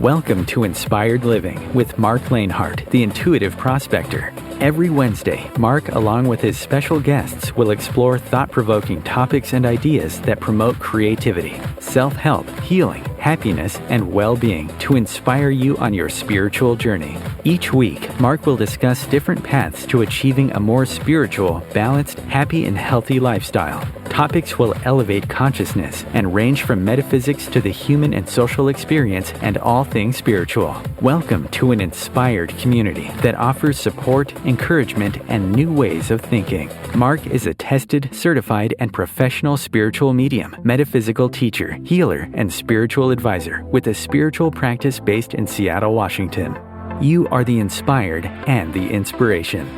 Welcome to Inspired Living with Marc Lainhart, the Intuitive Prospector. Every Wednesday, Marc, along with his special guests, will explore thought-provoking topics and ideas that promote creativity, self-help, healing, happiness, and well-being to inspire you on your spiritual journey. Each week, Marc will discuss different paths to achieving a more spiritual, balanced, happy, and healthy lifestyle. Topics will elevate consciousness and range from metaphysics to the human and social experience and all things spiritual. Welcome to an inspired community that offers support, encouragement, and new ways of thinking. Marc is a tested, certified, and professional spiritual medium, metaphysical teacher, healer, and spiritual advisor with a spiritual practice based in Seattle, Washington. You are the inspired and the inspiration.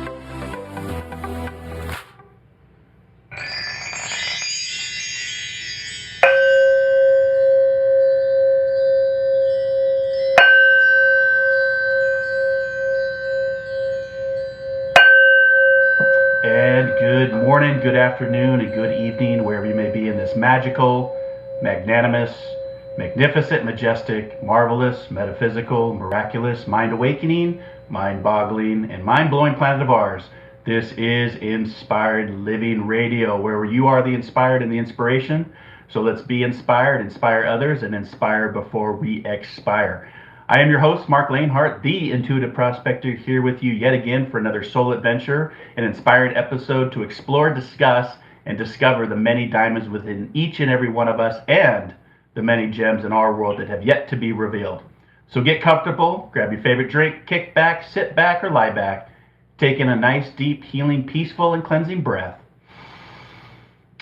Good morning, good afternoon, and good evening, wherever you may be in this magical, magnanimous, magnificent, majestic, marvelous, metaphysical, miraculous, mind-awakening, mind-boggling, and mind-blowing planet of ours. This is Inspired Living Radio, where you are the inspired and the inspiration. So let's be inspired, inspire others, and inspire before we expire. I am your host, Marc Lainhart, the Intuitive Prospector, here with you yet again for another soul adventure, an inspired episode to explore, discuss, and discover the many diamonds within each and every one of us and the many gems in our world that have yet to be revealed. So get comfortable, grab your favorite drink, kick back, sit back, or lie back, take in a nice, deep, healing, peaceful, and cleansing breath,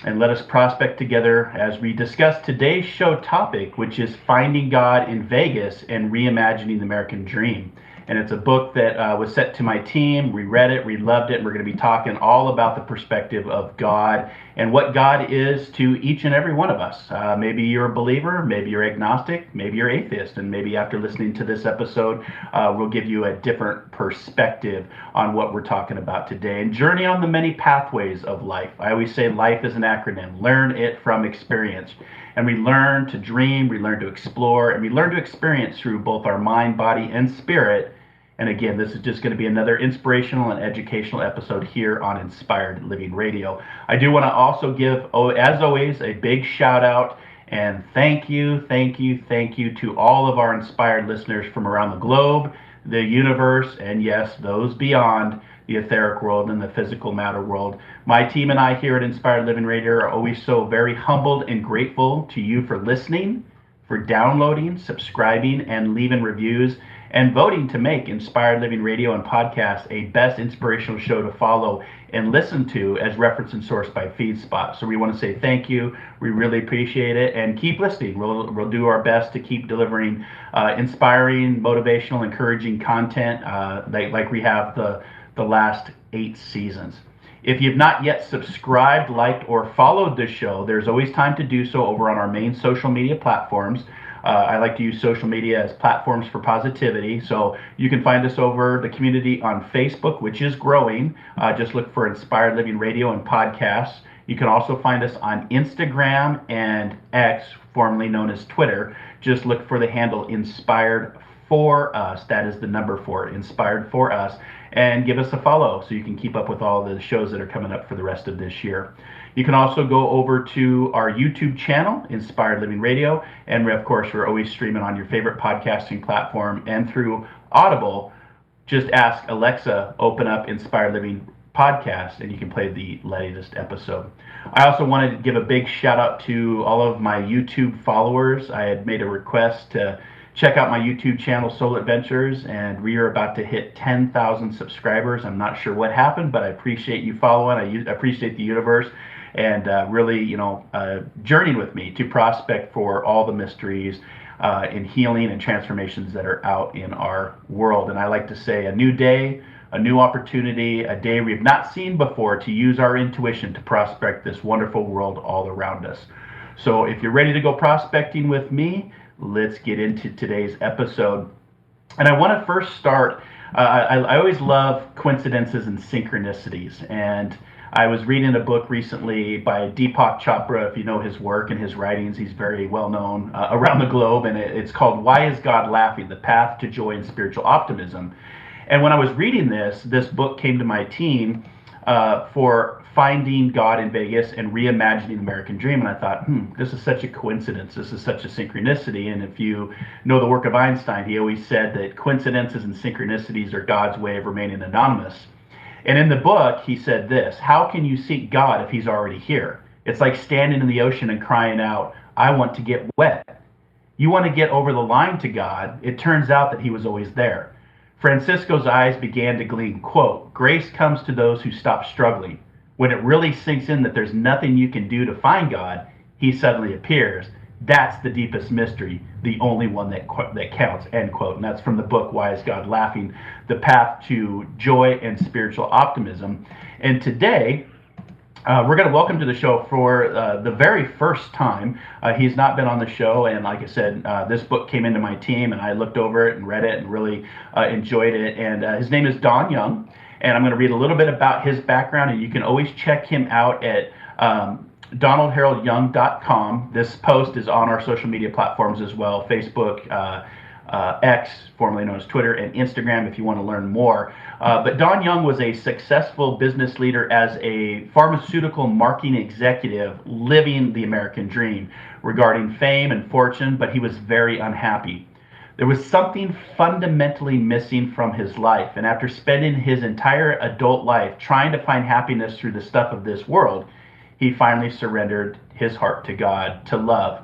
and let us prospect together as we discuss today's show topic, which is Finding God in Vegas and Reimagining the American Dream. And it's a book that was sent to my team. We read it, we loved it, and we're going to be talking all about the perspective of God and what God is to each and every one of us. Maybe you're a believer, maybe you're agnostic, maybe you're atheist, and maybe after listening to this episode, we'll give you a different perspective on what we're talking about today. And journey on the many pathways of life. I always say life is an acronym. Learn it from experience. And we learn to dream, we learn to explore, and we learn to experience through both our mind, body, and spirit. And again, this is just going to be another inspirational and educational episode here on Inspired Living Radio. I do want to also give, as always, a big shout out and thank you to all of our inspired listeners from around the globe, the universe, and yes, those beyond the etheric world and the physical matter world. My team and I here at Inspired Living Radio are always so very humbled and grateful to you for listening, for downloading, subscribing, and leaving reviews, and voting to make Inspired Living Radio and Podcast a best inspirational show to follow and listen to as reference and source by FeedSpot. So we want to say thank you. We really appreciate it, and keep listening. We'll do our best to keep delivering inspiring, motivational, encouraging content like we have the last 8 seasons. If you've not yet subscribed, liked, or followed this show, there's always time to do so over on our main social media platforms. I like to use social media as platforms for positivity. So you can find us over the community on Facebook, which is growing. Just look for Inspired Living Radio and Podcasts. You can also find us on Instagram and X, formerly known as Twitter. Just look for the handle Inspired For Us. That is the number 4, Inspired For Us. And give us a follow so you can keep up with all the shows that are coming up for the rest of this year. You can also go over to our YouTube channel, Inspired Living Radio, and of course, we're always streaming on your favorite podcasting platform and through Audible. Just ask Alexa, open up Inspired Living Podcast, and you can play the latest episode. I also wanted to give a big shout out to all of my YouTube followers. I had made a request to check out my YouTube channel, Soul Adventures, and we are about to hit 10,000 subscribers. I'm not sure what happened, but I appreciate you following. I appreciate the universe and really, journeying with me to prospect for all the mysteries in healing and transformations that are out in our world. And I like to say a new day, a new opportunity, a day we've not seen before to use our intuition to prospect this wonderful world all around us. So if you're ready to go prospecting with me, let's get into today's episode. And I want to first start, I always love coincidences and synchronicities. And I was reading a book recently by Deepak Chopra. If you know his work and his writings, he's very well known around the globe, and it's called "Why Is God Laughing? The Path to Joy and Spiritual Optimism." And when I was reading this book came to my team for finding God in Vegas and reimagining the American dream. And I thought, this is such a coincidence. This is such a synchronicity. And if you know the work of Einstein, he always said that coincidences and synchronicities are God's way of remaining anonymous. And in the book, he said this: how can you seek God if he's already here? It's like standing in the ocean and crying out, I want to get wet. You want to get over the line to God. It turns out that he was always there. Francisco's eyes began to gleam, quote, grace comes to those who stop struggling. When it really sinks in that there's nothing you can do to find God, he suddenly appears. That's the deepest mystery, the only one that counts, end quote. And that's from the book, Why Is God Laughing? The Path to Joy and Spiritual Optimism. And today, we're going to welcome to the show for the very first time. He's not been on the show, and like I said, this book came into my team, and I looked over it and read it and really enjoyed it. And his name is Don Young, and I'm going to read a little bit about his background, and you can always check him out at donaldharoldyoung.com. This post is on our social media platforms as well, Facebook, X, formerly known as Twitter, and Instagram if you want to learn more. But Don Young was a successful business leader as a pharmaceutical marketing executive living the American dream regarding fame and fortune, but he was very unhappy. There was something fundamentally missing from his life, and after spending his entire adult life trying to find happiness through the stuff of this world, he finally surrendered his heart to God, to love.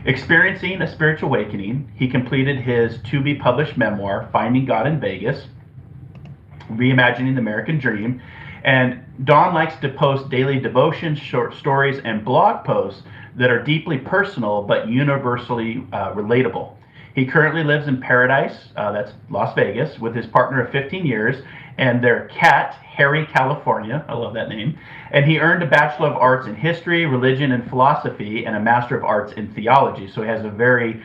Experiencing a spiritual awakening, he completed his to-be-published memoir, Finding God in Vegas, Reimagining the American Dream. And Don likes to post daily devotions, short stories, and blog posts that are deeply personal but universally relatable. He currently lives in Paradise, that's Las Vegas, with his partner of 15 years, and their cat, Harry, California. I love that name. And he earned a Bachelor of Arts in History, Religion, and Philosophy, and a Master of Arts in Theology. So he has a very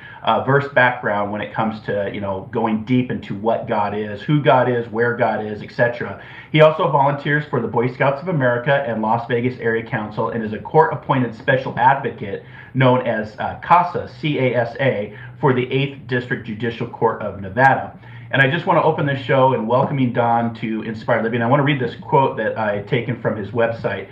versed background when it comes to, going deep into what God is, who God is, where God is, etc. He also volunteers for the Boy Scouts of America and Las Vegas Area Council, and is a court-appointed special advocate known as CASA, C-A-S-A, for the 8th District Judicial Court of Nevada. And I just want to open this show and welcoming Don to Inspired Living. I want to read this quote that I had taken from his website.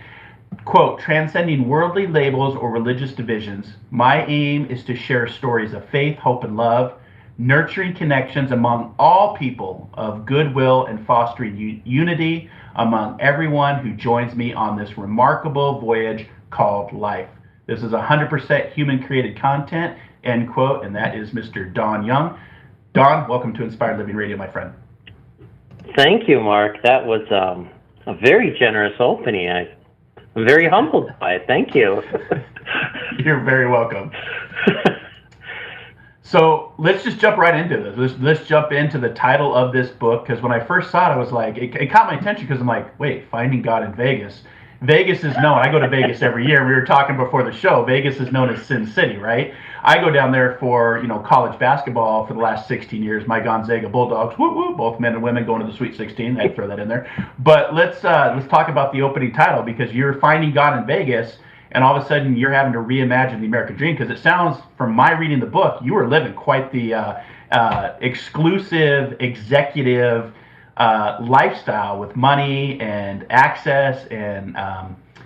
Quote, transcending worldly labels or religious divisions, my aim is to share stories of faith, hope, and love, nurturing connections among all people of goodwill and fostering unity among everyone who joins me on this remarkable voyage called life. This is 100% human-created content, end quote, and that is Mr. Don Young. Don, welcome to Inspired Living Radio, my friend. Thank you, Mark. That was a very generous opening. I'm very humbled by it. Thank you. You're very welcome. So let's just jump right into this. Let's jump into the title of this book, because when I first saw it, I was like, it caught my attention because I'm like, wait, Finding God in Vegas. Vegas is known, I go to Vegas every year. We were talking before the show, Vegas is known as Sin City, right? I go down there for, college basketball for the last 16 years. My Gonzaga Bulldogs, woo woo, both men and women going to the Sweet 16. I'd throw that in there. But let's talk about the opening title, because you're finding God in Vegas, and all of a sudden you're having to reimagine the American dream, because it sounds, from my reading the book, you were living quite the exclusive, executive lifestyle with money and access and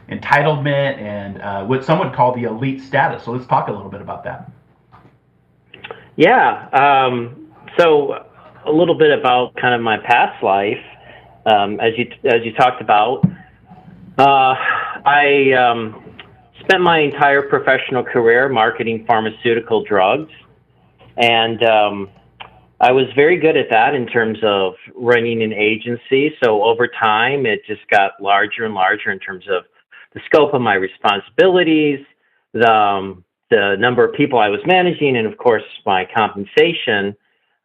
entitlement and what some would call the elite status. So let's talk a little bit about that. Yeah. So a little bit about kind of my past life. As you talked about, I spent my entire professional career marketing pharmaceutical drugs, and I was very good at that in terms of running an agency. So over time, it just got larger and larger in terms of the scope of my responsibilities, the number of people I was managing, and of course my compensation.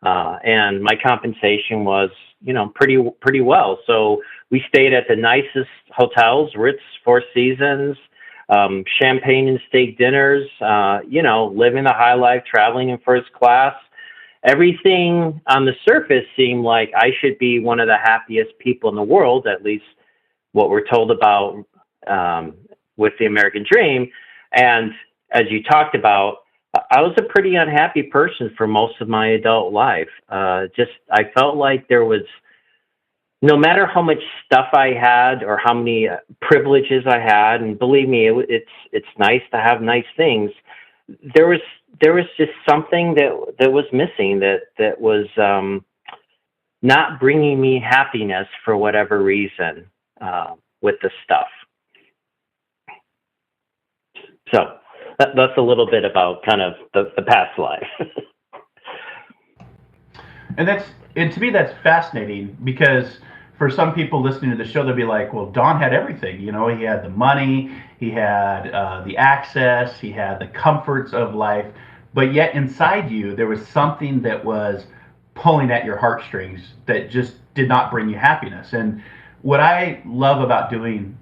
And my compensation was, pretty well. So we stayed at the nicest hotels, Ritz, Four Seasons, champagne and steak dinners, living the high life, traveling in first class. Everything on the surface seemed like I should be one of the happiest people in the world, at least what we're told about with the American dream. And as you talked about, I was a pretty unhappy person for most of my adult life. I felt like there was, no matter how much stuff I had or how many privileges I had, and believe me, it's nice to have nice things. There was just something that was missing, that was not bringing me happiness for whatever reason with the stuff. So that's a little bit about kind of the past life. And to me, that's fascinating, because for some people listening to the show, they'll be like, well, Don had everything. You know, he had the money, he had the access, he had the comforts of life, but yet inside you, there was something that was pulling at your heartstrings that just did not bring you happiness. And what I love about doing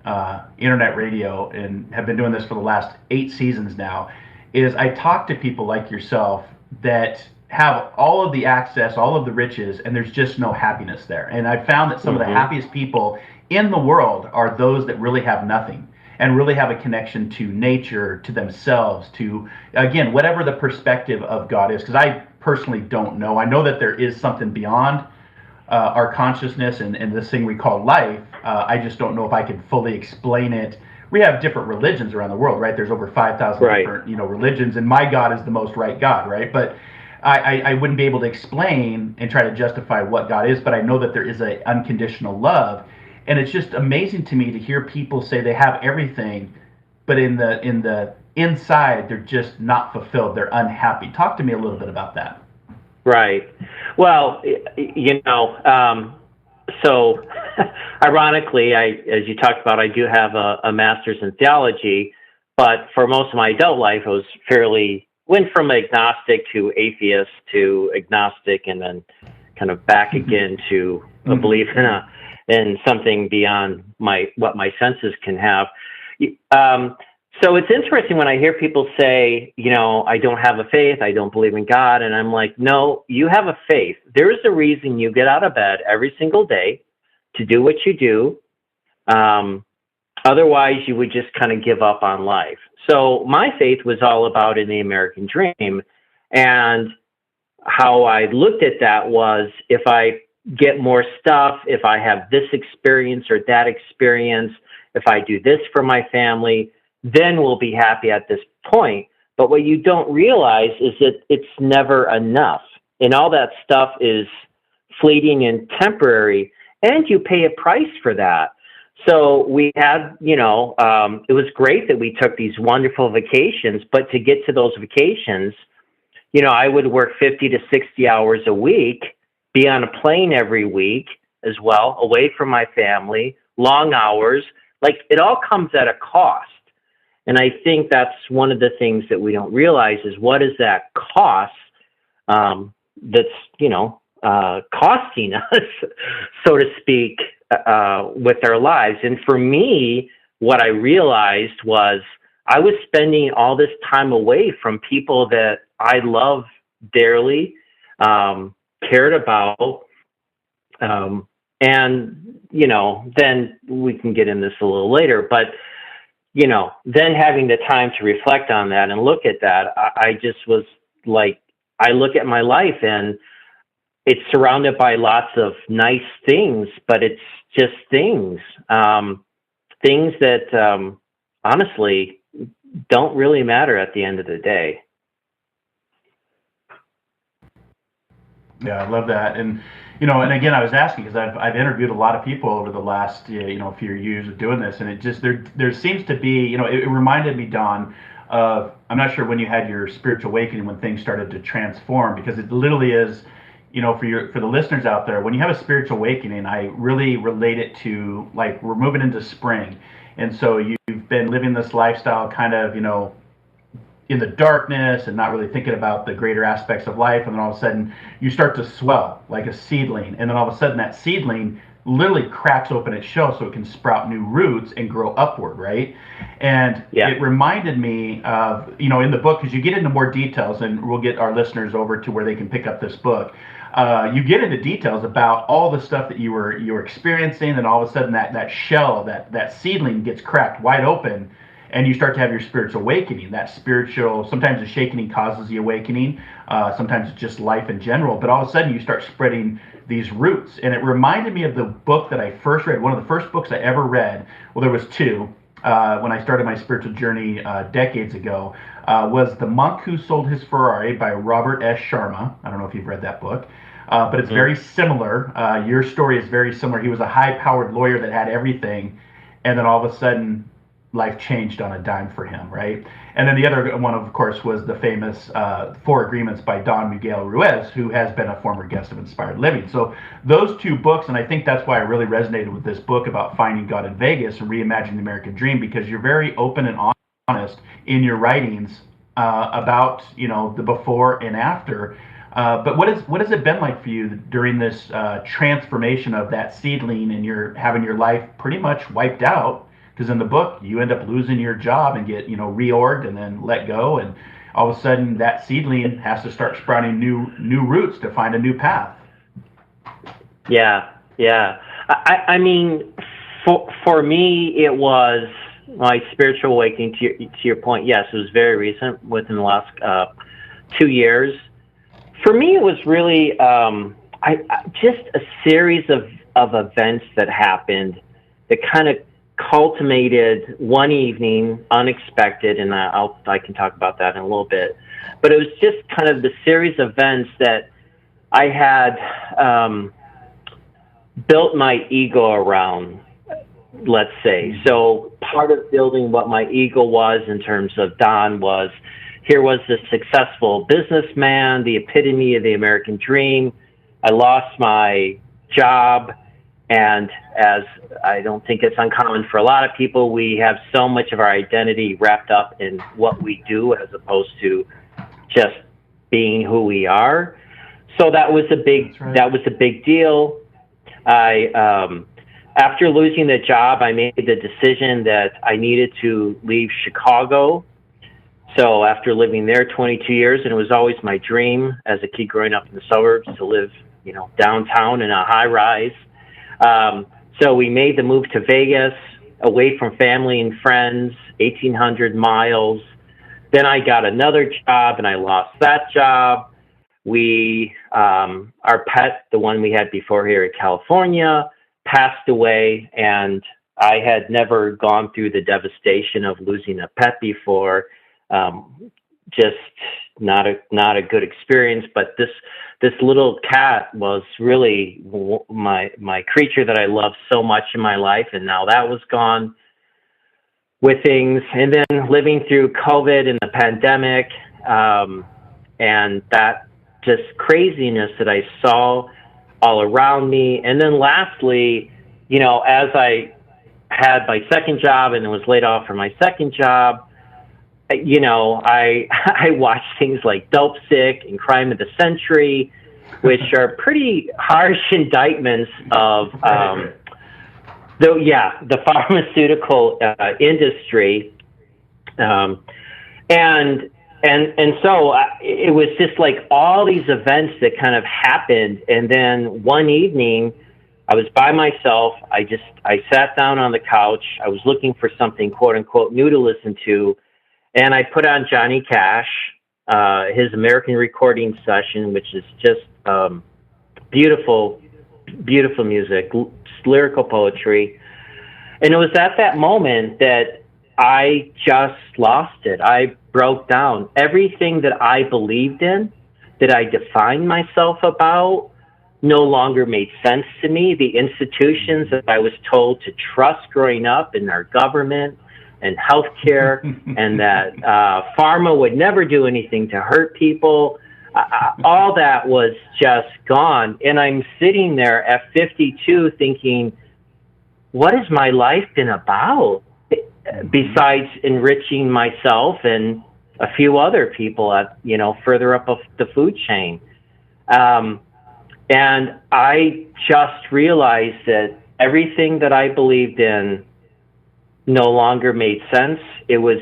internet radio, and have been doing this for the last 8 seasons now, is I talk to people like yourself that have all of the access, all of the riches, and there's just no happiness there. And I found that some of the happiest people in the world are those that really have nothing and really have a connection to nature, to themselves, to, again, whatever the perspective of God is. Because I personally don't know. I know that there is something beyond our consciousness and this thing we call life. I just don't know if I can fully explain it. We have different religions around the world, right? There's over 5,000 different, religions, and my God is the most right God, right? But I wouldn't be able to explain and try to justify what God is, but I know that there is an unconditional love. And it's just amazing to me to hear people say they have everything, but in the inside, they're just not fulfilled. They're unhappy. Talk to me a little bit about that. Right. Well, so ironically, as you talked about, I do have a master's in theology, but for most of my adult life, I was went from agnostic to atheist to agnostic, and then kind of back again to a belief in something beyond what my senses can have. So it's interesting when I hear people say, I don't have a faith, I don't believe in God, and I'm like, no, you have a faith. There is a reason you get out of bed every single day to do what you do. Otherwise, you would just kind of give up on life. So my faith was all about in the American dream. And how I looked at that was, if I get more stuff, if I have this experience or that experience, if I do this for my family, then we'll be happy at this point. But what you don't realize is that it's never enough. And all that stuff is fleeting and temporary. And you pay a price for that. So we had, it was great that we took these wonderful vacations, but to get to those vacations, I would work 50 to 60 hours a week, be on a plane every week as well, away from my family, long hours. Like, it all comes at a cost. And I think that's one of the things that we don't realize is, what is that cost that's, costing us, so to speak, with our lives. And for me, what I realized was I was spending all this time away from people that I love dearly, cared about. And, then we can get in this a little later, but, then having the time to reflect on that and look at that, I just was like, I look at my life and it's surrounded by lots of nice things, but it's just things that honestly don't really matter at the end of the day. Yeah, I love that. And, and again, I was asking because I've interviewed a lot of people over the last, few years of doing this, and it just, there seems to be, it reminded me, Don, of, I'm not sure when you had your spiritual awakening, when things started to transform, because it literally is, for the listeners out there, when you have a spiritual awakening, I really relate it to, like, we're moving into spring. And so you've been living this lifestyle kind of, in the darkness and not really thinking about the greater aspects of life. And then all of a sudden you start to swell like a seedling. And then all of a sudden that seedling literally cracks open its shell so it can sprout new roots and grow upward, right? And it reminded me of, in the book, because you get into more details, and we'll get our listeners over to where they can pick up this book. You get into details about all the stuff that you were experiencing, and all of a sudden that shell, that seedling gets cracked wide open, and you start to have your spiritual awakening. That spiritual, sometimes the shaking causes the awakening, sometimes it's just life in general, but all of a sudden you start spreading these roots. And it reminded me of the book that I first read, one of the first books I ever read. Well, there was two when I started my spiritual journey decades ago, was The Monk Who Sold His Ferrari by Robert S. Sharma. I don't know if you've read that book. But it's very similar. Your story is very similar. He was a high-powered lawyer that had everything, and then all of a sudden, life changed on a dime for him, right? And then the other one, of course, was the famous Four Agreements by Don Miguel Ruiz, who has been a former guest of Inspired Living. So those two books, and I think that's why I really resonated with this book about finding God in Vegas and reimagining the American dream, because you're very open and honest in your writings about, the before and after. But what has it been like for you during this transformation of that seedling, and you're having your life pretty much wiped out? Because in the book, you end up losing your job and get, reorged and then let go. And all of a sudden that seedling has to start sprouting new roots to find a new path. Yeah. I mean, for me, it was my spiritual awakening, to your point. Yes, it was very recent, within the last 2 years. For me, it was really just a series of events that happened that kind of culminated one evening, unexpected, and I can talk about that in a little bit. But it was just kind of the series of events that I had built my ego around, let's say. So part of building what my ego was in terms of Don was, here was this successful businessman, the epitome of the American dream. I lost my job. And as I don't think it's uncommon for a lot of people, we have so much of our identity wrapped up in what we do as opposed to just being who we are. So that was a big deal. After losing the job, I made the decision that I needed to leave Chicago. So after living there 22 years, and it was always my dream as a kid growing up in the suburbs to live, downtown in a high rise. So we made the move to Vegas, away from family and friends, 1,800 miles. Then I got another job and I lost that job. Our pet, the one we had before here in California, passed away, and I had never gone through the devastation of losing a pet before. Just not a good experience, but this little cat was really my creature that I loved so much in my life, and now that was gone with things. And then living through COVID and the pandemic, and that just craziness that I saw all around me. And then lastly, as I had my second job and was laid off from my second job, I watched things like Dope Sick and Crime of the Century, which are pretty harsh indictments of the pharmaceutical industry, and so it was just like all these events that kind of happened, and then one evening I was by myself. I sat down on the couch. I was looking for something quote unquote new to listen to. And I put on Johnny Cash, his American recording session, which is just beautiful, beautiful music, lyrical poetry. And it was at that moment that I just lost it. I broke down. Everything that I believed in, that I defined myself about, no longer made sense to me. The institutions that I was told to trust growing up in our government and healthcare, and that pharma would never do anything to hurt people. All that was just gone. And I'm sitting there at 52 thinking, what has my life been about besides enriching myself and a few other people at, further up of the food chain? And I just realized that everything that I believed in no longer made sense. It was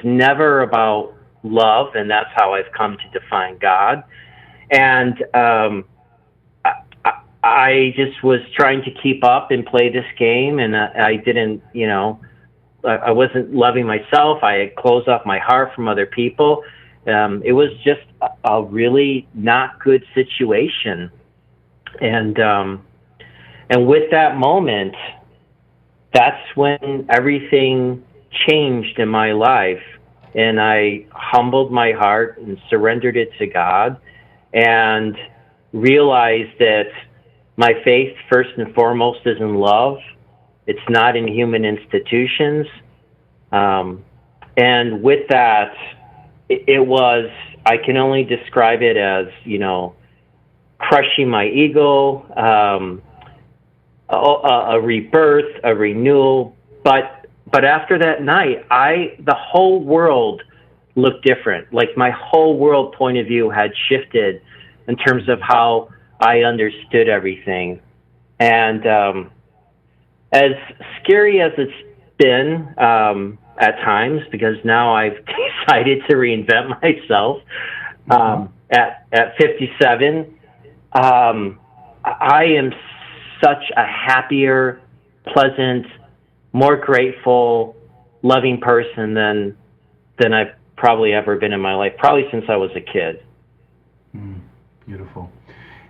never about love, and that's how I've come to define God. And I just was trying to keep up and play this game, and I didn't, I wasn't loving myself. I had closed off my heart from other people. It was just a really not good situation. And with that moment, that's when everything changed in my life. And I humbled my heart and surrendered it to God and realized that my faith, first and foremost, is in love. It's not in human institutions. And with that, it was, I can only describe it as, crushing my ego, a rebirth, a renewal. But after that night, the whole world looked different. Like my whole world point of view had shifted in terms of how I understood everything. And as scary as it's been at times, because now I've decided to reinvent myself at 57, I am such a happier, pleasant, more grateful, loving person than I've probably ever been in my life, probably since I was a kid. Beautiful.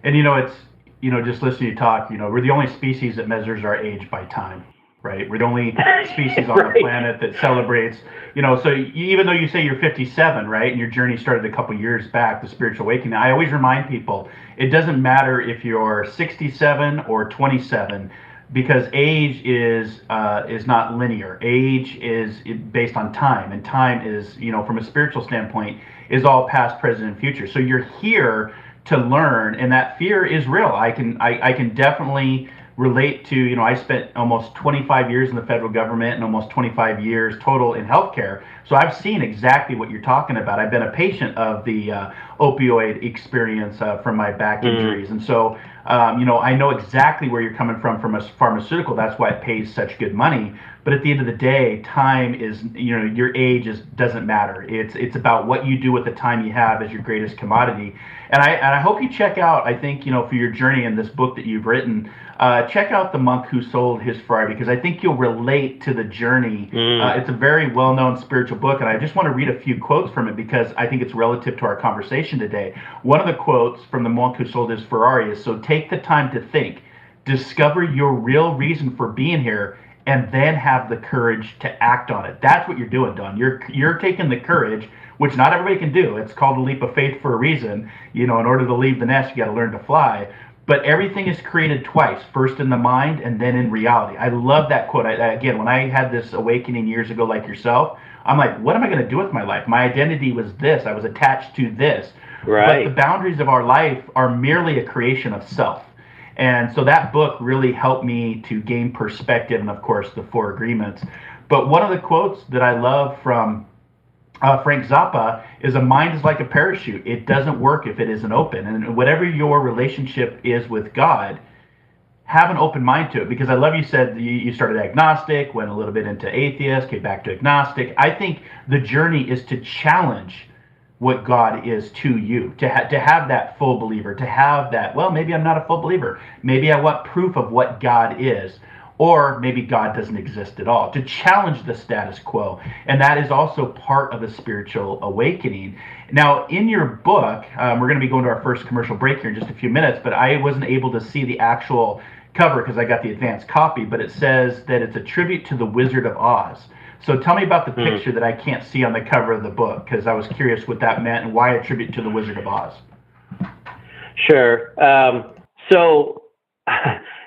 And it's, just listening to you talk, we're the only species that measures our age by time, right? We're the only species on Right. the planet that celebrates, so even though you say you're 57, right, and your journey started a couple years back, the spiritual awakening, I always remind people, it doesn't matter if you're 67 or 27, because age is not linear. Age is based on time, and time is, from a spiritual standpoint, is all past, present, and future. So you're here to learn, and that fear is real. I can definitely relate to, I spent almost 25 years in the federal government and almost 25 years total in healthcare. So I've seen exactly what you're talking about. I've been a patient of the opioid experience from my back injuries. And so, I know exactly where you're coming from a pharmaceutical. That's why it pays such good money. But at the end of the day, time is, your age doesn't matter. It's about what you do with the time you have as your greatest commodity. And I hope you check out, I think, for your journey in this book that you've written, check out The Monk Who Sold His Ferrari, because I think you'll relate to the journey. It's a very well-known spiritual book, and I just want to read a few quotes from it because I think it's relative to our conversation today. One of the quotes from The Monk Who Sold His Ferrari is, "So take the time to think, discover your real reason for being here, and then have the courage to act on it." That's what you're doing, Don. You're taking the courage, which not everybody can do. It's called a leap of faith for a reason. In order to leave the nest, you got to learn to fly. But everything is created twice, first in the mind and then in reality. I love that quote. Again, when I had this awakening years ago, like yourself, I'm like, what am I going to do with my life? My identity was this. I was attached to this. Right. But the boundaries of our life are merely a creation of self. And so that book really helped me to gain perspective, and of course the 4 agreements. But one of the quotes that I love from Frank Zappa is, "A mind is like a parachute. It doesn't work if it isn't open." And whatever your relationship is with God, have an open mind to it. Because I love you said you started agnostic, went a little bit into atheist, came back to agnostic. I think the journey is to challenge what God is to you, to have that full believer, to have that, well, maybe I'm not a full believer. Maybe I want proof of what God is. Or maybe God doesn't exist at all, to challenge the status quo. And that is also part of a spiritual awakening. Now, in your book, we're going to be going to our first commercial break here in just a few minutes, but I wasn't able to see the actual cover because I got the advanced copy, but it says that it's a tribute to the Wizard of Oz. So tell me about the picture that I can't see on the cover of the book, because I was curious what that meant and why a tribute to the Wizard of Oz. Sure. So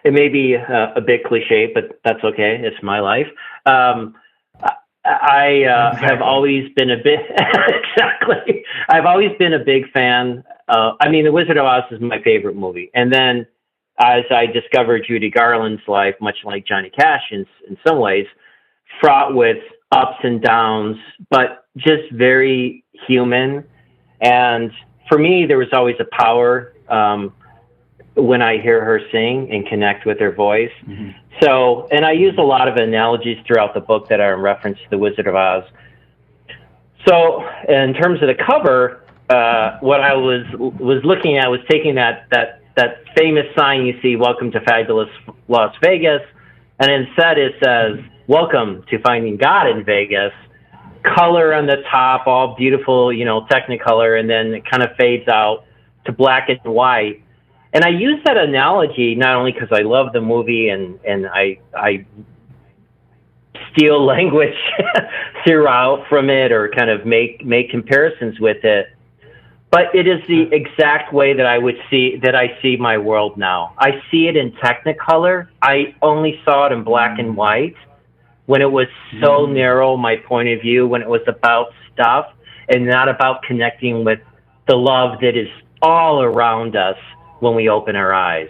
it may be a bit cliche, but that's okay. It's my life. I have always been a bit exactly. I've always been a big fan. The Wizard of Oz is my favorite movie. And then as I discovered Judy Garland's life, much like Johnny Cash in some ways, fraught with ups and downs, but just very human. And for me, there was always a power when I hear her sing and connect with her voice. Mm-hmm. So, and I use a lot of analogies throughout the book that are in reference to The Wizard of Oz. So, in terms of the cover, what I was looking at was taking that famous sign you see, "Welcome to Fabulous Las Vegas," and instead it says, "Welcome to Finding God in Vegas." Color on the top, all beautiful, technicolor, and then it kind of fades out to black and white. And I use that analogy not only because I love the movie and I steal language throughout from it or kind of make comparisons with it, but it is the exact way that I see my world now. I see it in technicolor. I only saw it in black and white when it was so narrow, my point of view, when it was about stuff and not about connecting with the love that is all around us when we open our eyes.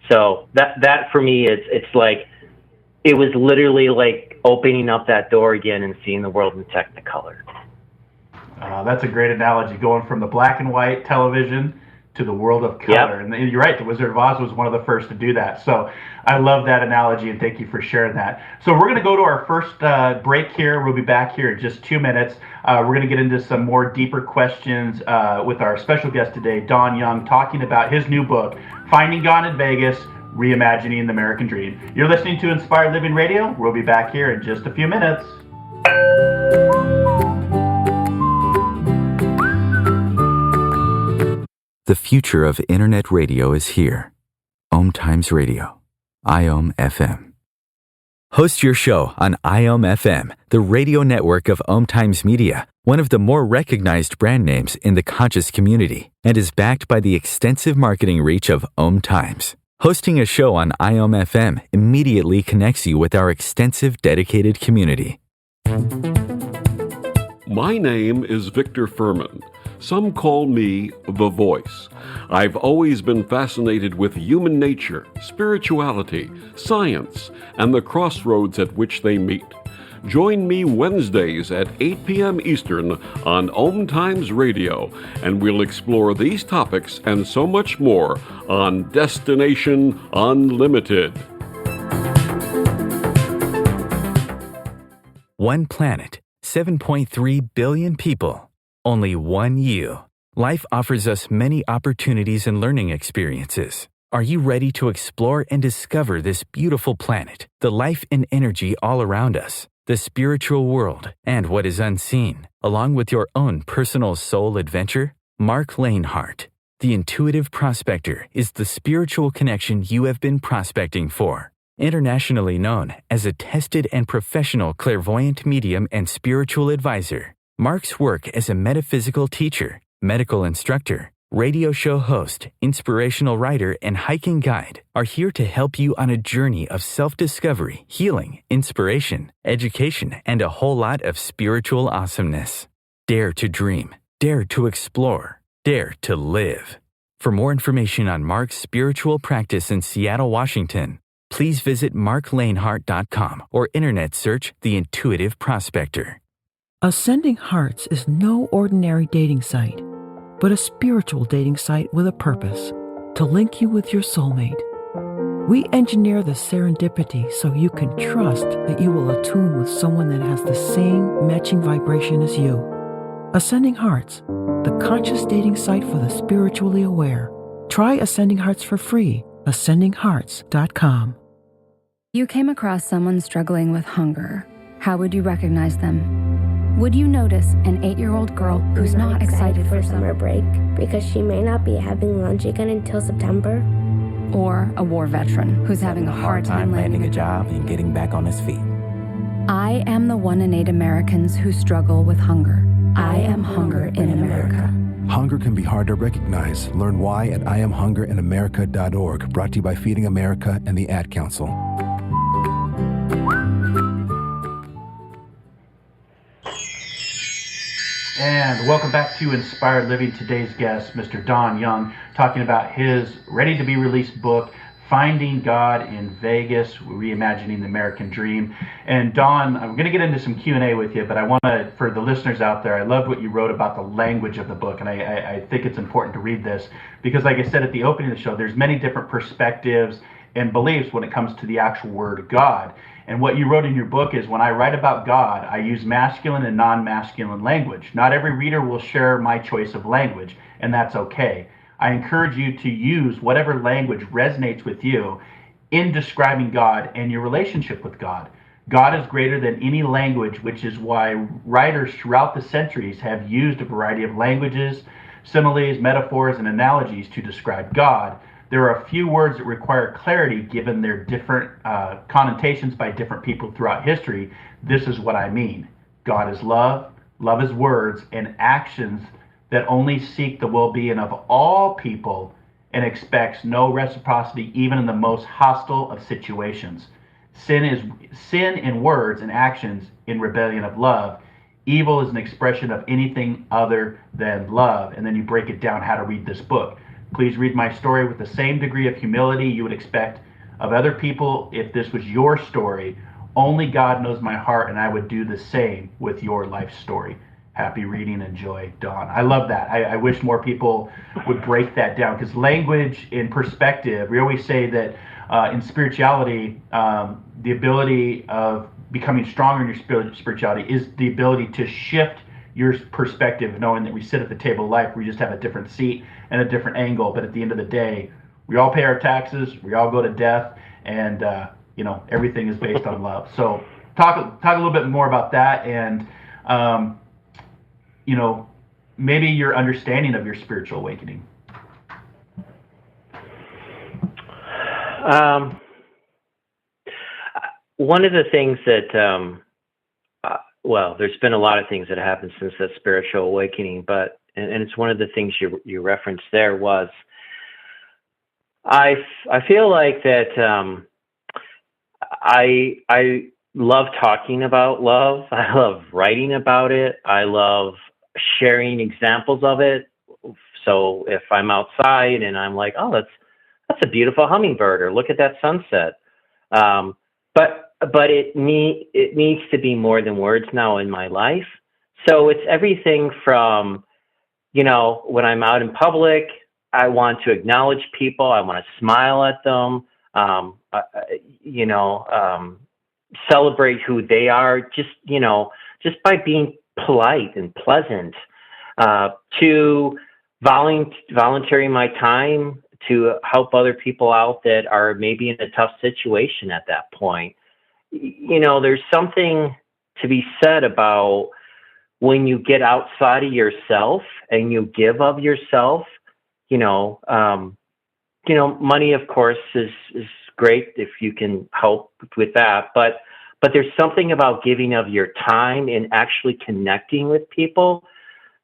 So that for me, it's like, it was literally like opening up that door again and seeing the world in technicolor. That's a great analogy, going from the black and white television to the world of color. Yep. And you're right, The Wizard of Oz was one of the first to do that. So I love that analogy, and thank you for sharing that. So we're going to go to our first break here. We'll be back here in just 2 minutes. We're going to get into some more deeper questions with our special guest today, Don Young, talking about his new book, Finding God in Vegas, Reimagining the American Dream. You're listening to Inspired Living Radio. We'll be back here in just a few minutes. The future of internet radio is here. Om Times Radio, IOM FM. Host your show on IOM FM, the radio network of Om Times Media, one of the more recognized brand names in the conscious community, and is backed by the extensive marketing reach of Om Times. Hosting a show on IOM FM immediately connects you with our extensive dedicated community. My name is Victor Furman. Some call me The Voice. I've always been fascinated with human nature, spirituality, science, and the crossroads at which they meet. Join me Wednesdays at 8 p.m. Eastern on Om Times Radio, and we'll explore these topics and so much more on Destination Unlimited. One planet, 7.3 billion people. Only one you. Life offers us many opportunities and learning experiences. Are you ready to explore and discover this beautiful planet, the life and energy all around us, the spiritual world, and what is unseen, along with your own personal soul adventure? Marc Lainhart, the Intuitive Prospector, is the spiritual connection you have been prospecting for. Internationally known as a tested and professional clairvoyant medium and spiritual advisor, Marc's work as a metaphysical teacher, medical instructor, radio show host, inspirational writer, and hiking guide are here to help you on a journey of self-discovery, healing, inspiration, education, and a whole lot of spiritual awesomeness. Dare to dream. Dare to explore. Dare to live. For more information on Marc's spiritual practice in Seattle, Washington, please visit marclainhart.com or internet search The Intuitive Prospector. Ascending Hearts is no ordinary dating site, but a spiritual dating site with a purpose, to link you with your soulmate. We engineer the serendipity so you can trust that you will attune with someone that has the same matching vibration as you. Ascending Hearts, the conscious dating site for the spiritually aware. Try Ascending Hearts for free, ascendinghearts.com. You came across someone struggling with hunger. How would you recognize them? Would you notice an 8-year-old girl who's not excited for summer break because she may not be having lunch again until September? Or a war veteran who's having a hard time landing a job and getting back on his feet? I am the 1 in 8 Americans who struggle with hunger. I am hunger in America. Hunger can be hard to recognize. Learn why at IamHungerInAmerica.org, brought to you by Feeding America and the Ad Council. And welcome back to Inspired Living. Today's guest, Mr. Don Young, talking about his ready-to-be-released book, Finding God in Vegas, Reimagining the American Dream. And Dawn, I'm going to get into some Q&A with you, but I want to, for the listeners out there, I loved what you wrote about the language of the book, and I think it's important to read this because, like I said at the opening of the show, there's many different perspectives and beliefs when it comes to the actual word God. And what you wrote in your book is, when I write about God, I use masculine and non-masculine language. Not every reader will share my choice of language, and that's okay. I encourage you to use whatever language resonates with you in describing God and your relationship with God. God is greater than any language, which is why writers throughout the centuries have used a variety of languages, similes, metaphors, and analogies to describe God. There are a few words that require clarity given their different connotations by different people throughout history. This is what I mean. God is love, love is words, and actions that only seek the well-being of all people and expects no reciprocity even in the most hostile of situations. Sin in words and actions in rebellion of love. Evil is an expression of anything other than love. And then you break it down how to read this book. Please read my story with the same degree of humility you would expect of other people if this was your story. Only God knows my heart, and I would do the same with your life story. Happy reading. Enjoy, Dawn. I love that. I wish more people would break that down, because language in perspective, we always say that in spirituality, the ability of becoming stronger in your spirituality is the ability to shift your perspective, knowing that we sit at the table of life, we just have a different seat and a different angle, but at the end of the day, we all pay our taxes, we all go to death, and everything is based on love. So talk a little bit more about that, and maybe your understanding of your spiritual awakening. One of the things that, there's been a lot of things that happened since that spiritual awakening, but, and it's one of the things you referenced there was, I feel like that I love talking about love. I love writing about it. I love sharing examples of it. So if I'm outside and I'm like, oh, that's a beautiful hummingbird, or look at that sunset. But it needs to be more than words now in my life. So it's everything from, when I'm out in public, I want to acknowledge people. I want to smile at them, celebrate who they are, just by being polite and pleasant, to volunteering my time to help other people out that are maybe in a tough situation at that point. There's something to be said about when you get outside of yourself and you give of yourself. Money, of course, is great if you can help with that, but there's something about giving of your time and actually connecting with people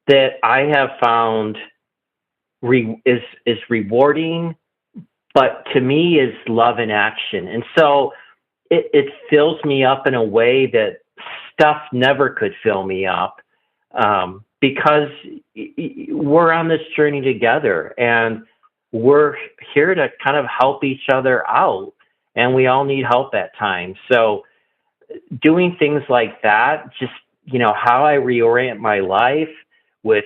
that I have found is rewarding, but to me is love in action. And so it fills me up in a way that stuff never could fill me up, because we're on this journey together, and we're here to kind of help each other out, and we all need help at times. So doing things like that, just, how I reorient my life with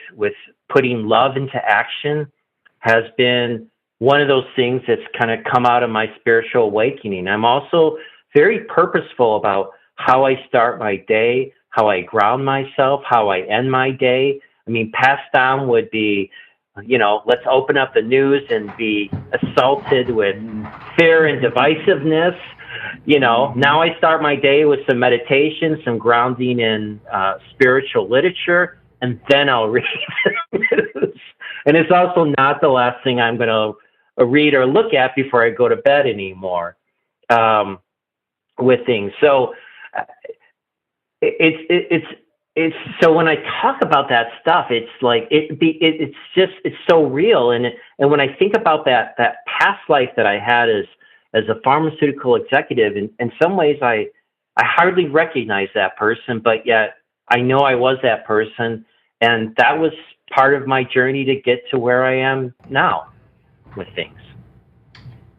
putting love into action has been one of those things that's kind of come out of my spiritual awakening. I'm also very purposeful about how I start my day, how I ground myself, how I end my day. I mean, passed down would be, let's open up the news and be assaulted with fear and divisiveness. Now I start my day with some meditation, some grounding in spiritual literature, and then I'll read the news. And it's also not the last thing I'm going to read or look at before I go to bed anymore with things. So it's so when I talk about that stuff, it's like it's so real. And when I think about that past life that I had as a pharmaceutical executive, in some ways I hardly recognize that person, but yet I know I was that person, and that was part of my journey to get to where I am now with things.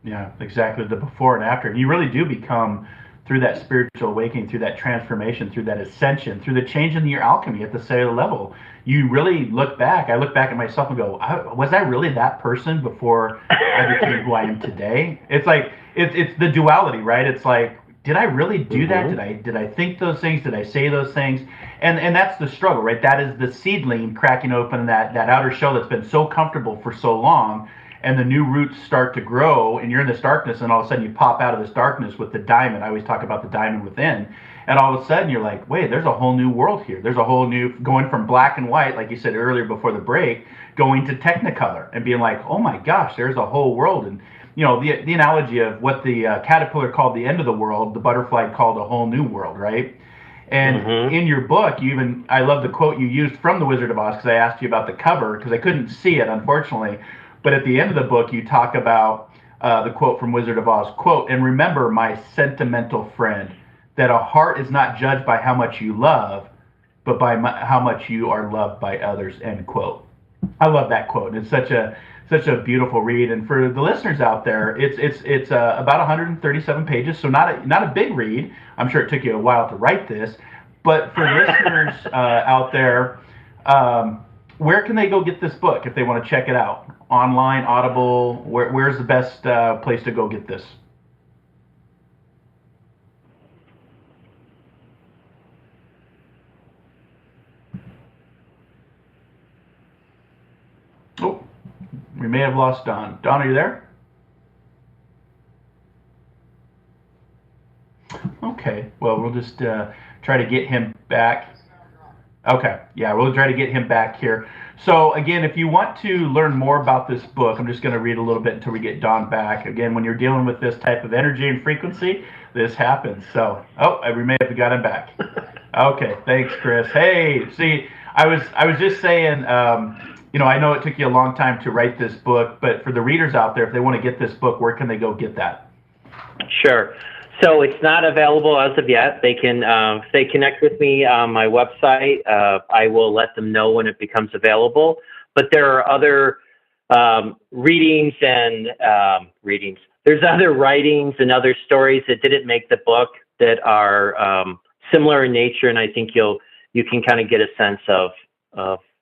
Yeah, exactly. The before and after. And you really do become, through that spiritual awakening, through that transformation, through that ascension, through the change in your alchemy at the cellular level. You really look back. I look back at myself and go, was I really that person before I became who I am today? It's like, it's the duality, right? It's like, did I really do that? Did I think those things? Did I say those things? And that's the struggle, right? That is the seedling cracking open that outer shell that's been so comfortable for so long, and the new roots start to grow, and you're in this darkness, and all of a sudden you pop out of this darkness with the diamond. I always talk about the diamond within, and all of a sudden you're like, wait, there's a whole new world here. There's a whole new, going from black and white, like you said earlier before the break, going to technicolor, and being like, oh my gosh, there's a whole world. And the analogy of what the caterpillar called the end of the world, the butterfly called a whole new world, right? And in your book, I love the quote you used from The Wizard of Oz, because I asked you about the cover, because I couldn't see it, unfortunately. But at the end of the book, you talk about the quote from Wizard of Oz, quote, "And remember, my sentimental friend, that a heart is not judged by how much you love, but by how much you are loved by others," end quote. I love that quote. It's such a beautiful read. And for the listeners out there, it's about 137 pages, so not a big read. I'm sure it took you a while to write this, but for listeners out there, where can they go get this book if they want to check it out? Online, Audible, where's the best place to go get this? Oh, we may have lost Don. Don, are you there? Okay, well, we'll just try to get him back. Okay, yeah, we'll try to get him back here. So again, if you want to learn more about this book, I'm just going to read a little bit until we get Don back. Again, when you're dealing with this type of energy and frequency, this happens. So, we may have got him back. Okay, thanks, Chris. Hey, see, I was just saying, I know it took you a long time to write this book, but for the readers out there, if they want to get this book, where can they go get that? Sure. So it's not available as of yet. They can, if they connect with me on my website, I will let them know when it becomes available. But there are other readings and readings. There's other writings and other stories that didn't make the book that are similar in nature, and I think you can kind of get a sense of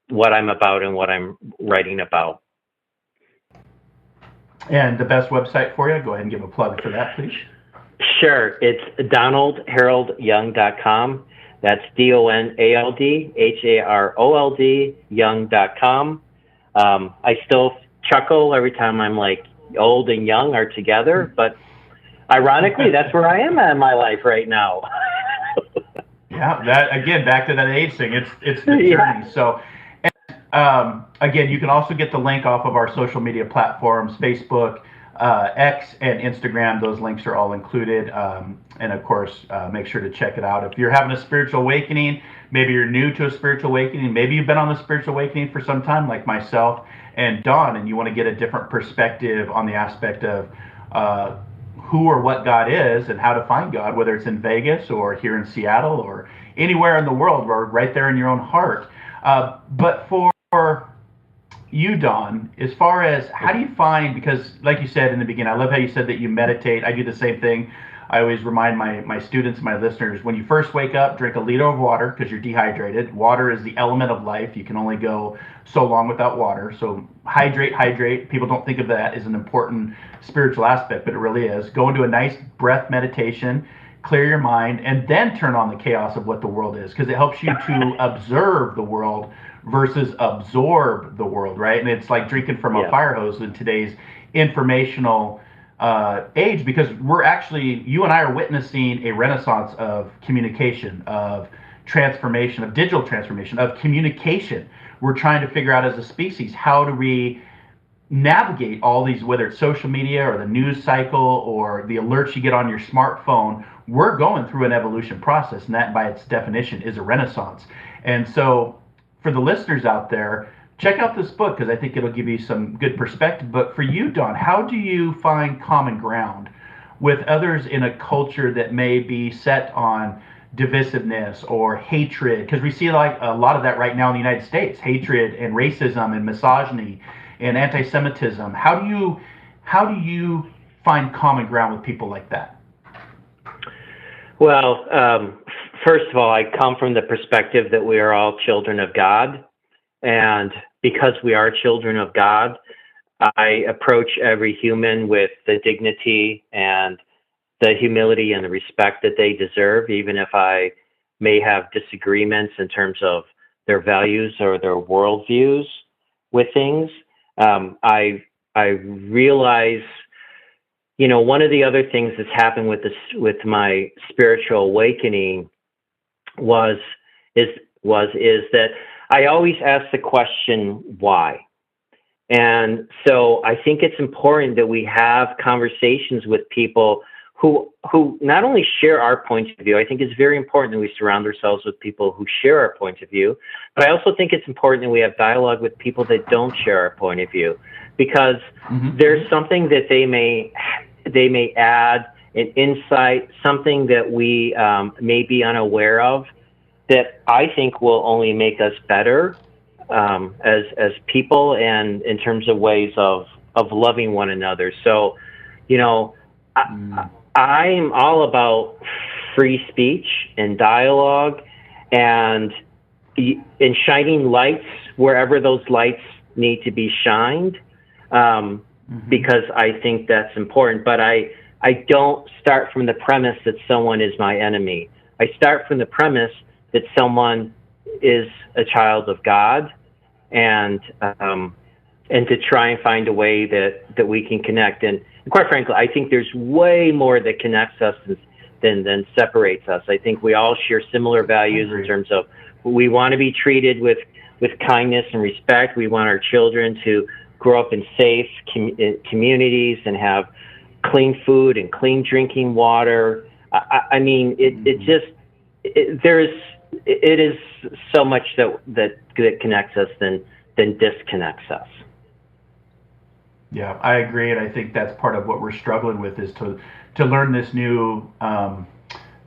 what I'm about and what I'm writing about. And the best website for you? Go ahead and give a plug for that, please. Sure. It's DonaldHaroldYoung.com. That's DonaldHarold Young.com. I still chuckle every time I'm like, old and young are together, but ironically, that's where I am in my life right now. Yeah, that again, back to that age thing. It's the journey. Yeah. So, again, you can also get the link off of our social media platforms, Facebook, X, and Instagram. Those links are all included. And of course, make sure to check it out. If you're having a spiritual awakening, maybe you're new to a spiritual awakening, maybe you've been on the spiritual awakening for some time, like myself and Dawn, and you want to get a different perspective on the aspect of who or what God is and how to find God, whether it's in Vegas or here in Seattle or anywhere in the world, or right there in your own heart. But for you, Don, as far as how do you find, because like you said in the beginning, I love how you said that you meditate. I do the same thing. I always remind my students, my listeners, when you first wake up, drink a liter of water because you're dehydrated. Water is the element of life. You can only go so long without water. So hydrate. People don't think of that as an important spiritual aspect, but it really is. Go into a nice breath meditation, clear your mind, and then turn on the chaos of what the world is, because it helps you to observe the world versus absorb the world, right? And it's like drinking from a fire hose in today's informational age, because you and I are witnessing a renaissance of communication, of transformation, of digital transformation, of communication. We're trying to figure out as a species, how do we navigate all these, whether it's social media or the news cycle or the alerts you get on your smartphone. We're going through an evolution process, and that by its definition is a renaissance. And so for the listeners out there, check out this book, because I think it'll give you some good perspective. But for you, Don, how do you find common ground with others in a culture that may be set on divisiveness or hatred? Because we see like a lot of that right now in the United States, hatred and racism and misogyny and anti-Semitism. How do you find common ground with people like that? Well, first of all, I come from the perspective that we are all children of God. And because we are children of God, I approach every human with the dignity and the humility and the respect that they deserve, even if I may have disagreements in terms of their values or their worldviews with things. I realize, one of the other things that's happened with my spiritual awakening is that I always ask the question, why? And so I think it's important that we have conversations with people who not only share our point of view. I think it's very important that we surround ourselves with people who share our point of view. But I also think it's important that we have dialogue with people that don't share our point of view, because there's something that they may add, an insight, something that we may be unaware of, that I think will only make us better as people, and in terms of ways of loving one another. So, I'm all about free speech and dialogue, and shining lights wherever those lights need to be shined, because I think that's important. But I don't start from the premise that someone is my enemy. I start from the premise that someone is a child of God, and to try and find a way that we can connect. And quite frankly, I think there's way more that connects us than separates us. I think we all share similar values in terms of we want to be treated with kindness and respect. We want our children to grow up in safe communities and have clean food and clean drinking water. I mean, it is so much that connects us than disconnects us. Yeah, I agree, and I think that's part of what we're struggling with, is to learn this new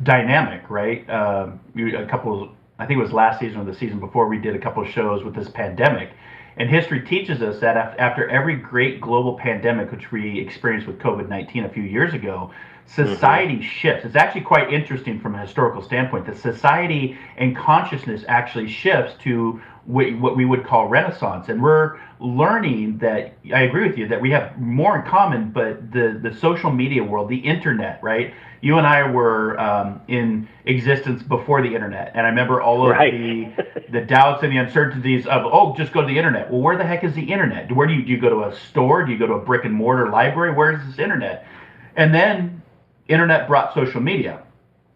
dynamic, right? I think it was last season or the season before, we did a couple of shows with this pandemic, and history teaches us that after every great global pandemic, which we experienced with COVID-19 a few years ago, society shifts. It's actually quite interesting from a historical standpoint that society and consciousness actually shifts to what we would call Renaissance. And we're learning that, I agree with you, that we have more in common, but the social media world, the internet, right? You and I were in existence before the internet. And I remember all of the doubts and the uncertainties of, just go to the internet. Well, where the heck is the internet? Where do you go to a store? Do you go to a brick and mortar library? Where is this internet? And then internet brought social media.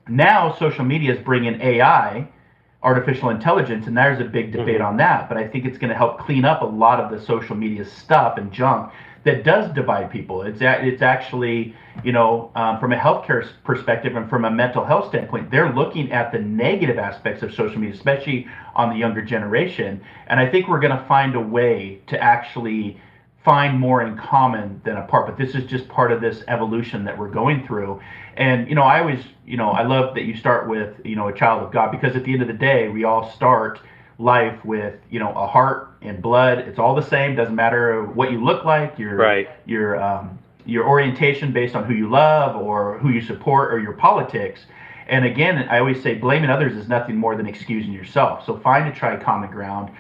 Now social media is bringing AI, artificial intelligence, and there's a big debate on that. But I think it's going to help clean up a lot of the social media stuff and junk that does divide people. It's actually, from a healthcare perspective and from a mental health standpoint, they're looking at the negative aspects of social media, especially on the younger generation. And I think we're going to find a way to actually find more in common than apart. But this is just part of this evolution that we're going through. And, I always, I love that you start with, a child of God, because at the end of the day, we all start life with, a heart and blood. It's all the same. Doesn't matter what you look like, your orientation based on who you love or who you support or your politics. And again, I always say blaming others is nothing more than excusing yourself. So find common ground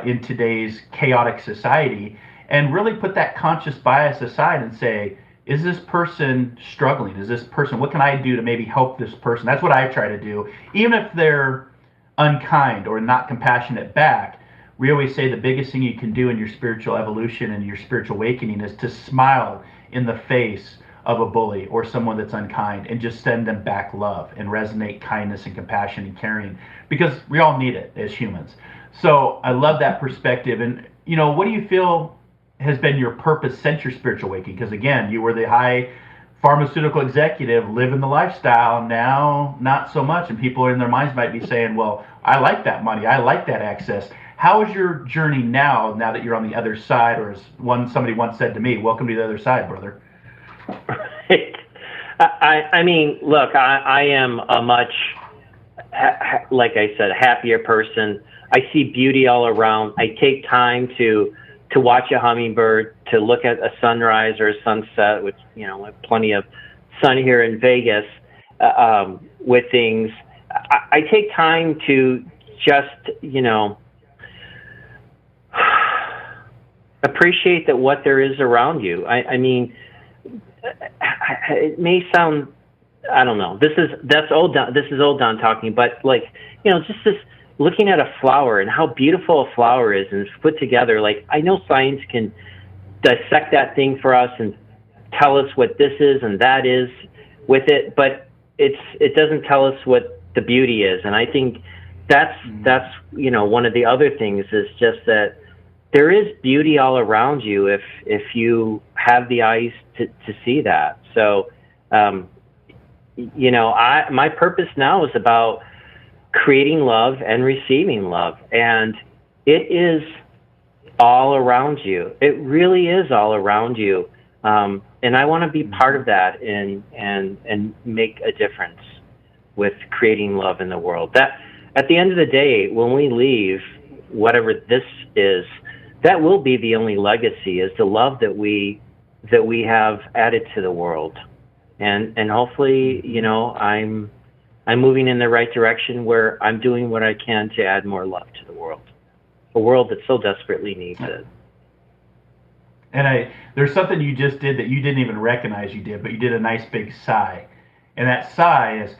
in today's chaotic society, and really put that conscious bias aside and say, is this person struggling? What can I do to maybe help this person? That's what I try to do. Even if they're unkind or not compassionate back, we always say the biggest thing you can do in your spiritual evolution and your spiritual awakening is to smile in the face of a bully or someone that's unkind, and just send them back love and resonate kindness and compassion and caring, because we all need it as humans. So I love that perspective. And, what do you feel has been your purpose since your spiritual awakening? Because again, you were the high pharmaceutical executive, living the lifestyle. Now, not so much. And people in their minds might be saying, well, I like that money. I like that access. How is your journey now that you're on the other side? Or as somebody once said to me, welcome to the other side, brother. I mean, look, I am a much, like I said, happier person. I see beauty all around. I take time to to watch a hummingbird, to look at a sunrise or a sunset, which, we have plenty of sun here in Vegas, with things. I take time to just, appreciate that what there is around you. I mean, it may sound, I don't know. This is old Don talking, but just this looking at a flower and how beautiful a flower is and it's put together. Like, I know science can dissect that thing for us and tell us what this is and that is with it, but it doesn't tell us what the beauty is. And I think that's one of the other things is just that there is beauty all around you if you have the eyes to see that. So, my purpose now is about creating love and receiving love. And it is all around you. It really is all around you. And I want to be part of that and make a difference with creating love in the world. That, at the end of the day, when we leave, whatever this is, that will be the only legacy, is the love that we have added to the world. And hopefully, I'm moving in the right direction where I'm doing what I can to add more love to the world, a world that so desperately needs it. And there's something you just did that you didn't even recognize you did, but you did a nice big sigh. And that sigh is,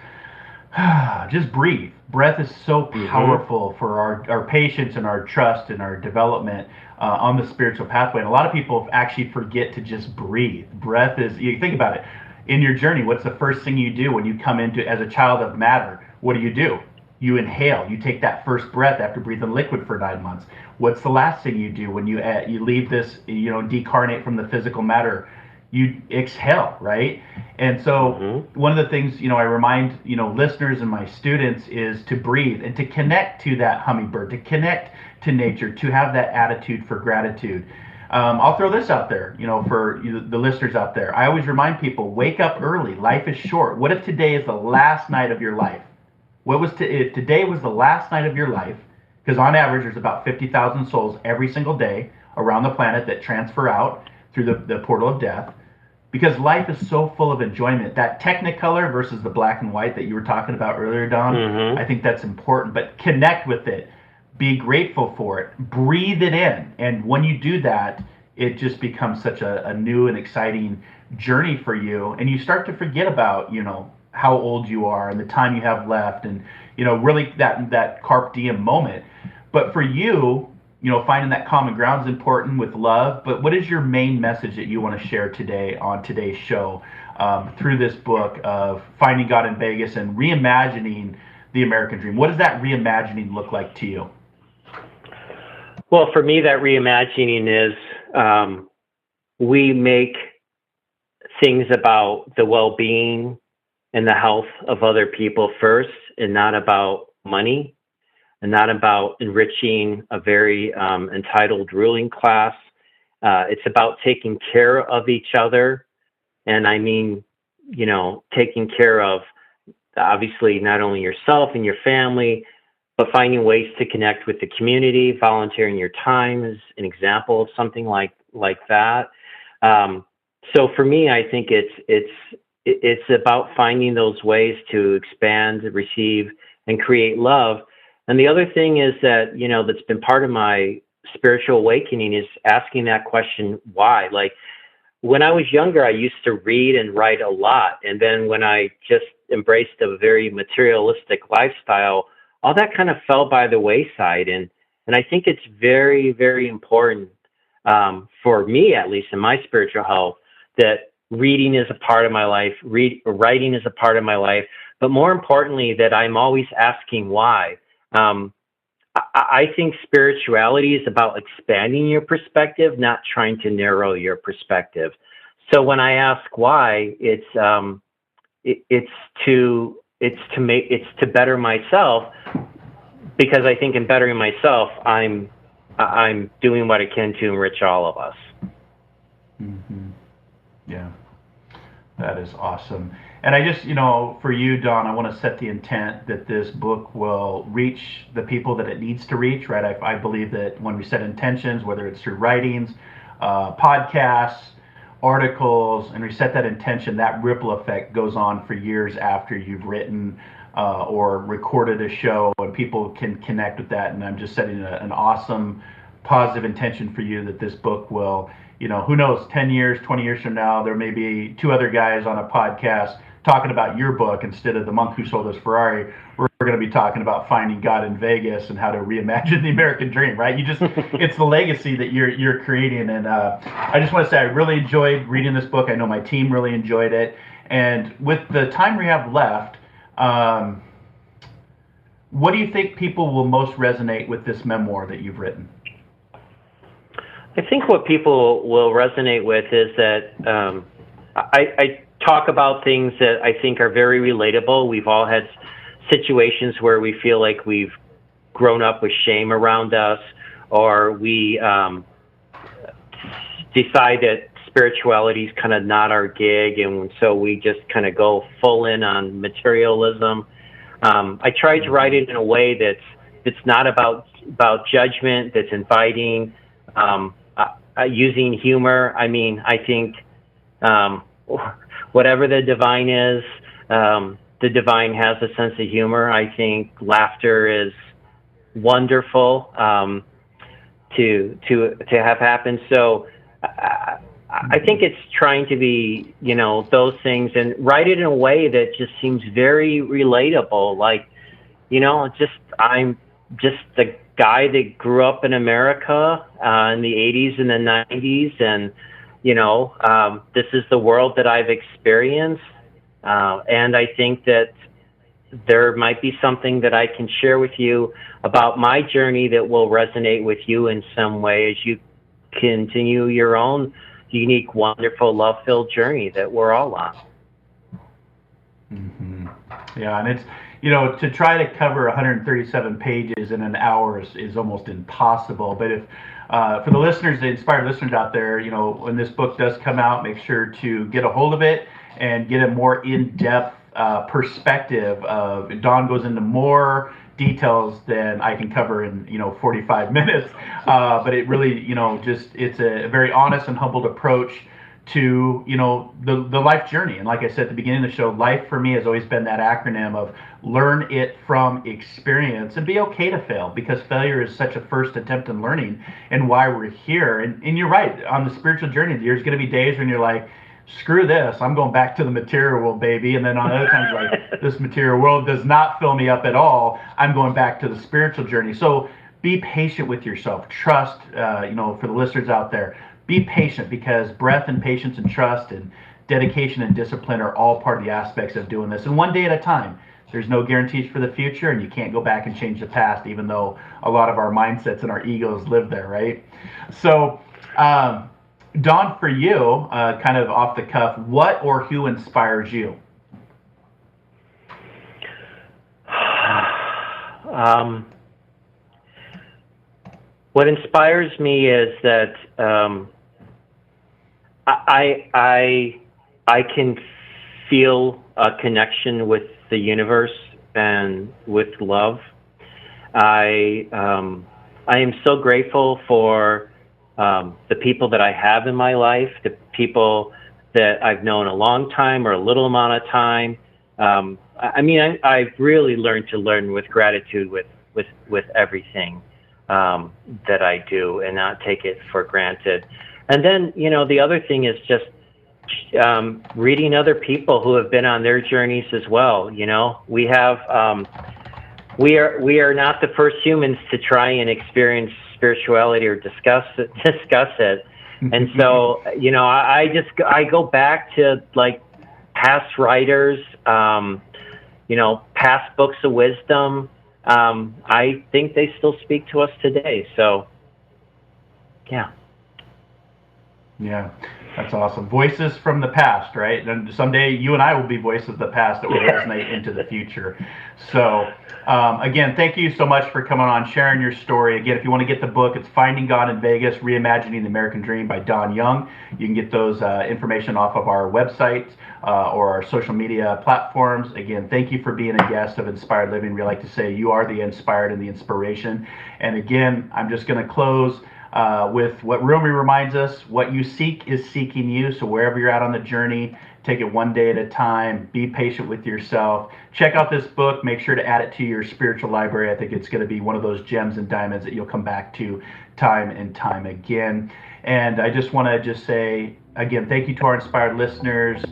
just breathe. Breath is so powerful for our patience and our trust and our development on the spiritual pathway. And a lot of people actually forget to just breathe. Breath is, you think about it, in your journey, what's the first thing you do when you come into, as a child of matter? What do? You inhale. You take that first breath after breathing liquid for 9 months. What's the last thing you do when you leave this, decarnate from the physical matter? You exhale, right? And so one of the things, I remind, listeners and my students is to breathe and to connect to that hummingbird, to connect to nature, to have that attitude for gratitude. I'll throw this out there, for the listeners out there. I always remind people, wake up early. Life is short. What if today is the last night of your life? If today was the last night of your life, because on average there's about 50,000 souls every single day around the planet that transfer out through the portal of death, because life is so full of enjoyment. That technicolor versus the black and white that you were talking about earlier, Don, I think that's important. But connect with it. Be grateful for it. Breathe it in. And when you do that, it just becomes such a new and exciting journey for you. And you start to forget about, how old you are and the time you have left, and, really that carpe diem moment. But for you, finding that common ground is important with love. But what is your main message that you want to share today on today's show through this book of Finding God in Vegas and Reimagining the American Dream? What does that reimagining look like to you? Well, for me, that reimagining is we make things about the well-being and the health of other people first, and not about money, and not about enriching a very entitled ruling class. It's about taking care of each other. And I mean, taking care of, obviously, not only yourself and your family, but finding ways to connect with the community. Volunteering your time is an example of something like that. So for me, I think it's about finding those ways to expand, receive, and create love. And the other thing is that, that's been part of my spiritual awakening is asking that question, why? Like, when I was younger, I used to read and write a lot. And then when I just embraced a very materialistic lifestyle, all that kind of fell by the wayside. And I think it's very, very important for me, at least in my spiritual health, that reading is a part of my life, writing is a part of my life, but more importantly, that I'm always asking why. I think spirituality is about expanding your perspective, not trying to narrow your perspective. So when I ask why, it's to better myself, because I think in bettering myself, I'm doing what I can to enrich all of us. Yeah, that is awesome. And I just, for you, Don, I want to set the intent that this book will reach the people that it needs to reach, right? I believe that when we set intentions, whether it's through writings, podcasts, articles, and we set that intention, that ripple effect goes on for years after you've written or recorded a show, and people can connect with that. And I'm just setting an awesome, positive intention for you that this book will, who knows, 10 years, 20 years from now, there may be two other guys on a podcast talking about your book instead of The Monk Who Sold Us Ferrari. We're going to be talking about finding God in Vegas and how to reimagine the American dream, right? It's the legacy that you're creating. And I just want to say I really enjoyed reading this book. I know my team really enjoyed it. And with the time we have left, what do you think people will most resonate with this memoir that you've written? I think what people will resonate with is that I talk about things that I think are very relatable. We've all had situations where we feel like we've grown up with shame around us, or we decide that spirituality is kind of not our gig, and so we just kind of go full in on materialism. I tried to write it in a way that's not about judgment, that's inviting, using humor. I mean, I think whatever the divine is, the divine has a sense of humor. I think laughter is wonderful to have happen. So I think it's trying to be, those things, and write it in a way that just seems very relatable. Like, I'm just the guy that grew up in America in the 80s and the 90s, and this is the world that I've experienced, and I think that there might be something that I can share with you about my journey that will resonate with you in some way as you continue your own unique, wonderful, love-filled journey that we're all on. Mm-hmm. Yeah, and it's, to try to cover 137 pages in an hour is almost impossible. But if for the listeners, the inspired listeners out there, when this book does come out, make sure to get a hold of it and get a more in-depth perspective of. Don goes into more details than I can cover in 45 minutes, but it really it's a very honest and humbled approach to the life journey. And like I said at the beginning of the show, life for me has always been that acronym of learn it from experience and be okay to fail, because failure is such a first attempt in learning and why we're here. And you're right, on the spiritual journey, there's going to be days when you're like, screw this, I'm going back to the material world, baby. And then on other times, like, this material world does not fill me up at all, I'm going back to the spiritual journey. So be patient with yourself. Trust, for the listeners out there, be patient, because breath and patience and trust and dedication and discipline are all part of the aspects of doing this. And one day at a time. There's no guarantees for the future, and you can't go back and change the past, even though a lot of our mindsets and our egos live there, right? So, Don, for you, kind of off the cuff, what or who inspires you? What inspires me is that I can feel a connection with the universe and with love. I am so grateful for the people that I have in my life, the people that I've known a long time or a little amount of time. I've really learned to learn with gratitude with everything that I do and not take it for granted. And then, the other thing is just reading other people who have been on their journeys as well. We have, we are not the first humans to try and experience spirituality or discuss it. And so, I go back to like past writers, past books of wisdom. I think they still speak to us today. So, yeah. Yeah. That's awesome. Voices from the past, right? And someday you and I will be voices of the past that will resonate into the future. So, again, thank you so much for coming on, sharing your story. Again, if you want to get the book, it's Finding God in Vegas, Reimagining the American Dream by Don Young. You can get those information off of our website or our social media platforms. Again, thank you for being a guest of Inspired Living. We like to say you are the inspired and the inspiration. And again, I'm just going to close with what Rumi reminds us: what you seek is seeking you. So wherever you're at on the journey, take it one day at a time. Be patient with yourself. Check out this book. Make sure to add it to your spiritual library. I think it's going to be one of those gems and diamonds that you'll come back to time and time again. And I just want to say, again, thank you to our inspired listeners.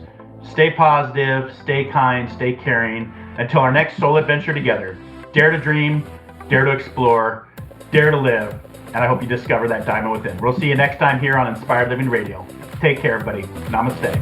Stay positive, stay kind, stay caring. Until our next soul adventure together, dare to dream, dare to explore, dare to live. And I hope you discover that diamond within. We'll see you next time here on Inspired Living Radio. Take care, everybody. Namaste.